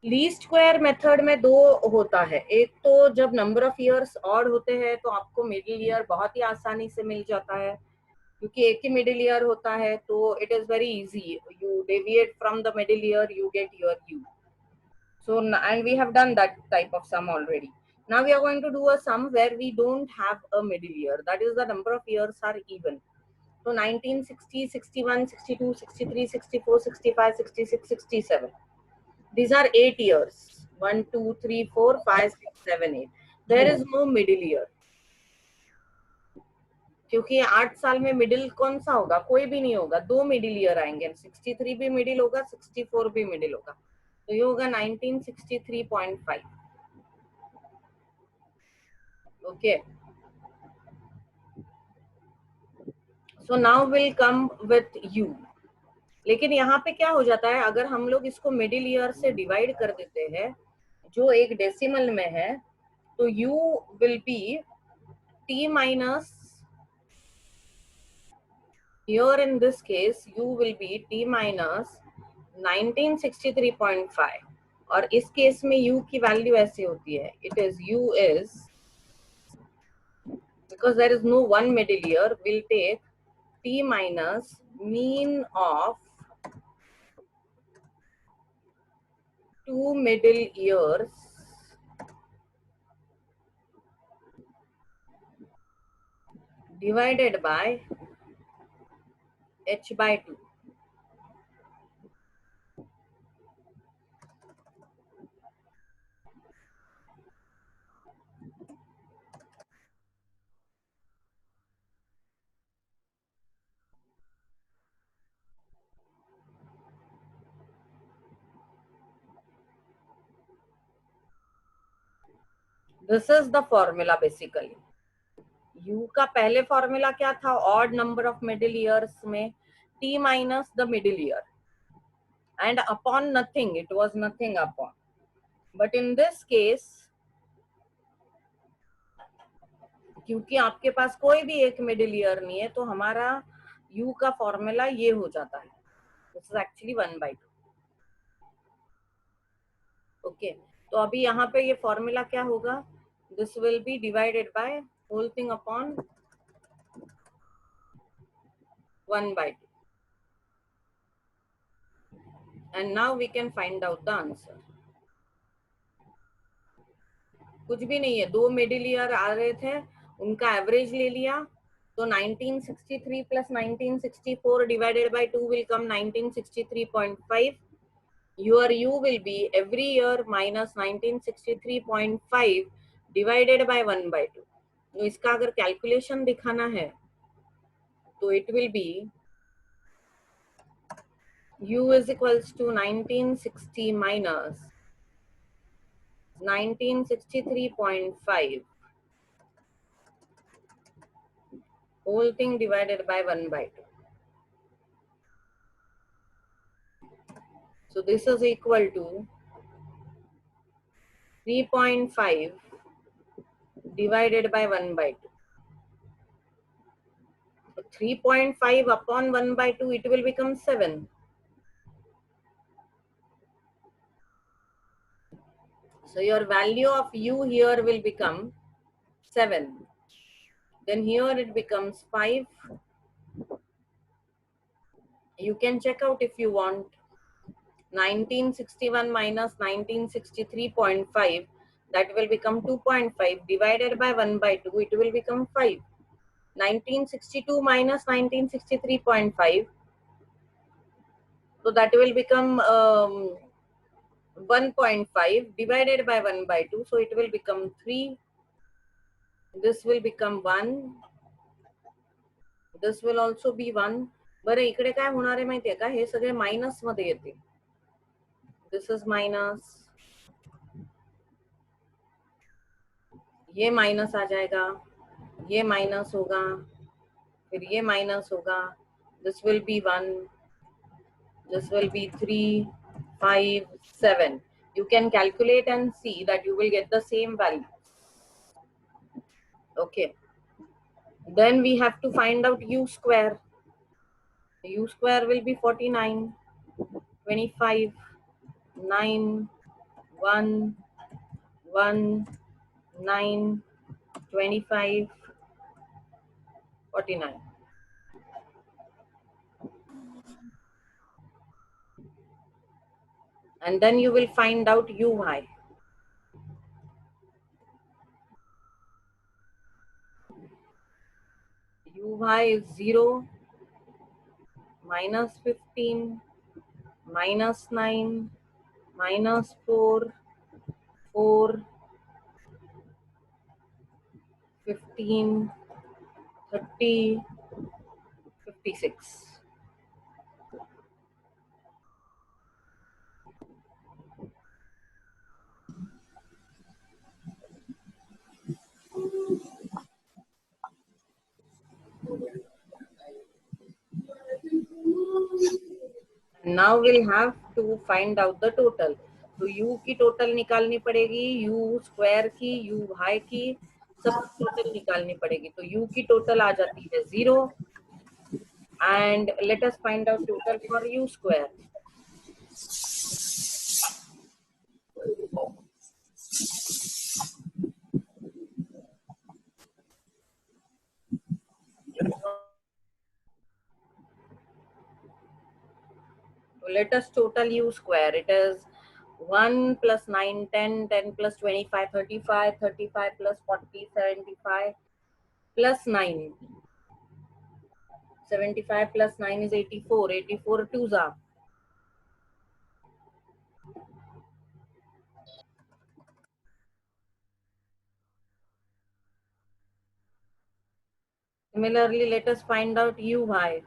Least square method में दो होता है। एक तो जब नंबर ऑफ ईयर्स ऑड होते हैं तो आपको मिडिल ईयर बहुत ही आसानी से मिल जाता है, क्योंकि एक ही मिडिल ईयर होता है, तो it is very easy, you deviate from the middle ear, you get your you. So, and we have done that type of sum already. Now we are going to do a sum where we don't have a middle year, that is the number of years are even. So 1960, 61, 62, 63, 64, 65, 66, 67. These are 8 years. 1, 2, 3, 4, 5, 6, 7, 8. There is no middle year. क्योंकि 8 साल में middle कौन सा होगा? कोई भी नहीं होगा. दो मिडिल ईयर आएंगे. 63 भी मिडिल होगा, 64 भी मिडिल होगा. तो ये होगा 1963.5. Okay. So now will come with you. लेकिन यहाँ पे क्या हो जाता है, अगर हम लोग इसको मिडिल ईयर से डिवाइड कर देते हैं जो एक डेसिमल में है, तो u will be t minus, here in this case u will be t minus 1963.5. और इस केस में u की वैल्यू ऐसे होती है, it is u is, because there is no one middle year, will take t minus mean of 2 middle years divided by h by 2. This is the formula basically. u का पहले formula क्या था? Odd number of middle years में t minus the middle ear and upon nothing, it was nothing upon. But in this case, क्योंकि आपके पास कोई भी एक मिडिल ईयर नहीं है, तो हमारा u का फॉर्मूला ये हो जाता है. This is actually 1/2. ओके. तो अभी यहाँ पे ये फॉर्मूला क्या होगा? This will be divided by whole thing upon 1/2. And now we can find out the answer. कुछ भी नहीं है, दो मिडिल ईयर आ रहे थे, उनका एवरेज ले लिया, तो 1963 plus 1964 divided by 2 will come 1963.5. Your u will be every year minus 1963.5 divided by 1/2. तो इसका अगर कैलकुलेशन दिखाना है तो it will be u is equals to 1960 minus 1963.5 whole thing divided by 1/2. So this is equal to 3.5 divided by 1/2. So 3.5 upon 1/2, it will become 7. So your value of u here will become 7. Then here it becomes 5. You can check out if you want. 1961 minus 1963.5, that will become 2.5 divided by 1/2, it will become 5. 1962 minus 1963.5, so that will become 1.5 divided by 1/2, so it will become 3. This will become 1. This will also be 1. बरं इकडे काय होणार आहे माहितीये का? हे सगळे minus मध्ये येते. This is minus. ये माइनस आ जाएगा, ये माइनस होगा, फिर ये माइनस होगा. This will be 1. This will be 3, 5, 7. You can calculate and see that you will get the same value. Okay. Then we have to find out u square. U square will be 49, 25, 9, 1, 1, 9, 25, 49. And then you will find out uy. Uy is 0, minus 15, minus 9, minus 4, 4, 15, 30, 56. Now we'll have to find out the total. तो u की total निकालनी पड़ेगी, u square की, u y की, सब total निकालनी पड़ेगी. तो u की टोटल आ जाती है 0. And let us find out total for u square. So let us total u square. It is 1 plus 9, 10, 10 plus 25, 35, 35 plus 40, 75 plus 9. 75 plus 9 is 84. 84 twos are. Similarly, let us find out uy.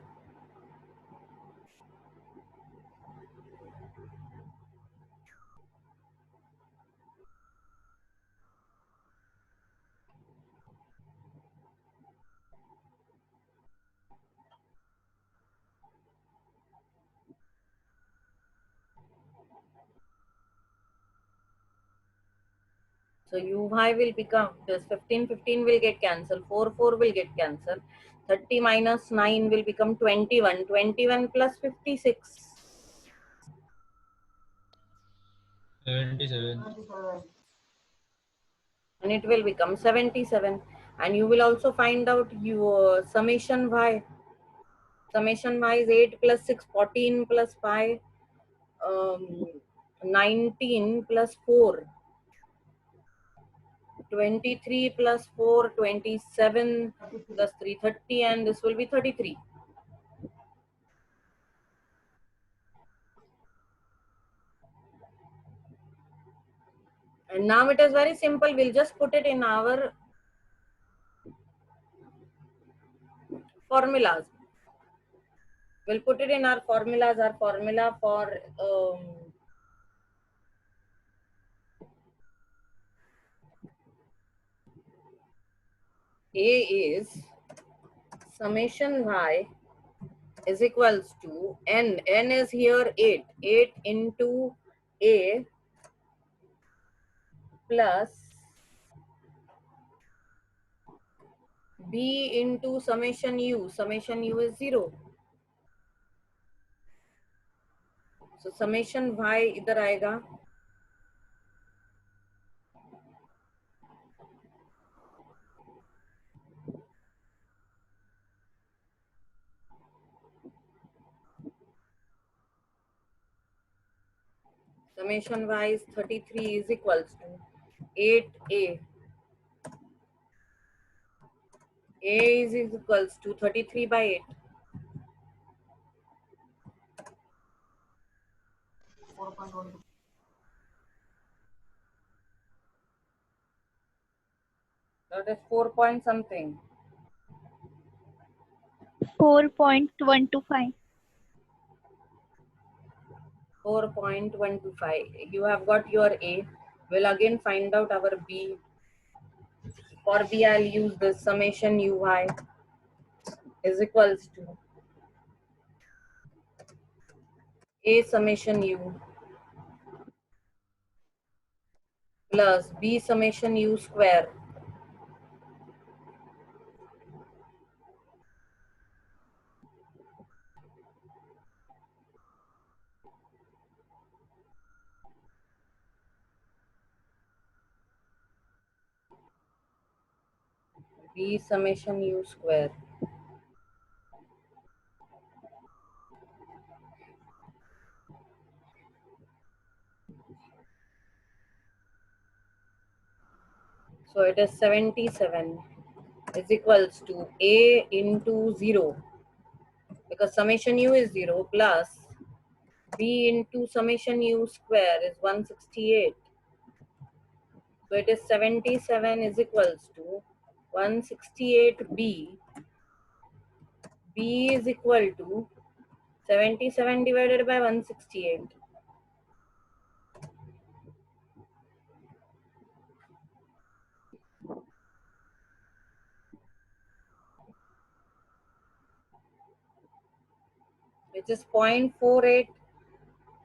So uy will become, this 15, 15 will get cancelled, 4, 4 will get cancelled. 30 minus 9 will become 21. 21 plus 56. 77. And it will become 77. And you will also find out your summation y. Summation y is 8 plus 6, 14 plus 5, 19 plus 4, 23 plus 4, 27 plus 3, 30, and this will be 33. And now it is very simple. We'll just put it in our formulas. We'll put it in our formulas. Our formula for A is summation y is equals to n. N is here 8. 8 into A plus B into summation u. Summation u is 0. So summation y इधर आएगा. Summation y is 33 is equals to 8a. A is equals to 33 by 8. That is 4 point something. 4.125. 4.125. You have got your A. We'll again find out our B. For B, I'll use the summation uy is equals to A summation u plus B summation u square B summation U square. So it is 77 is equals to A into 0, because summation U is 0, plus B into summation U square is 168. So it is 77 is equals to 168B. B is equal to 77 divided by 168. Which is 0.48,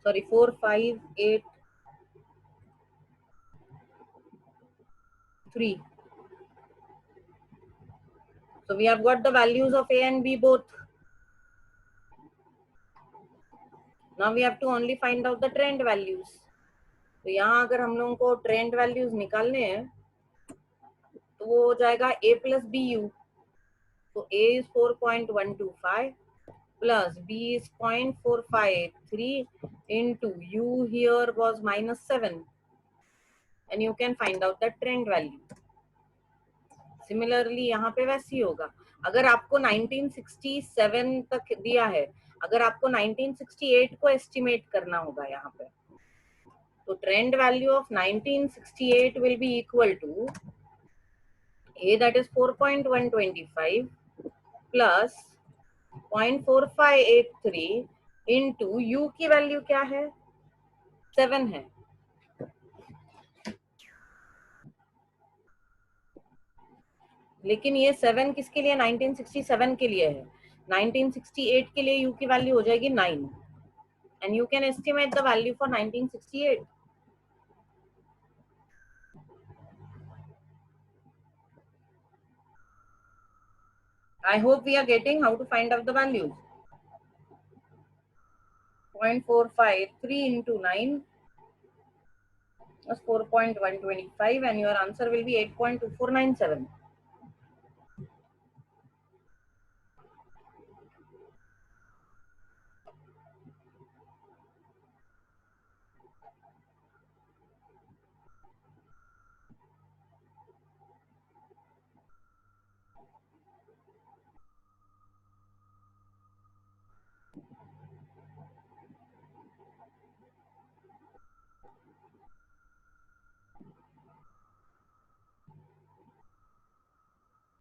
sorry, 4583. So we have got the values of A and B both. Now we have to only find out the trend values. तो यहाँ अगर हम लोगों को trend values निकालने हैं तो वो हो जाएगा A plus BU. So A is 4.125 plus B is 0.4583 into U here was -7, and you can find out the trend value. Similarly यहाँ पे वैसे ही होगा. अगर आपको 1967 तक दिया है, अगर आपको 1968 को एस्टिमेट करना होगा यहाँ पे, तो trend value of 1968 will be equal to A, that is 4.125 plus 0.4583 into U की वैल्यू क्या है, 7 है. लेकिन ये 7 किसके लिए, 1967 के लिए है. 1968 के लिए U की वैल्यू हो जाएगी 9, and you can estimate the value for 1968. I hope we are getting how to find out the values. 0.453 into 9 was 4.125, and your answer will be 8.2497.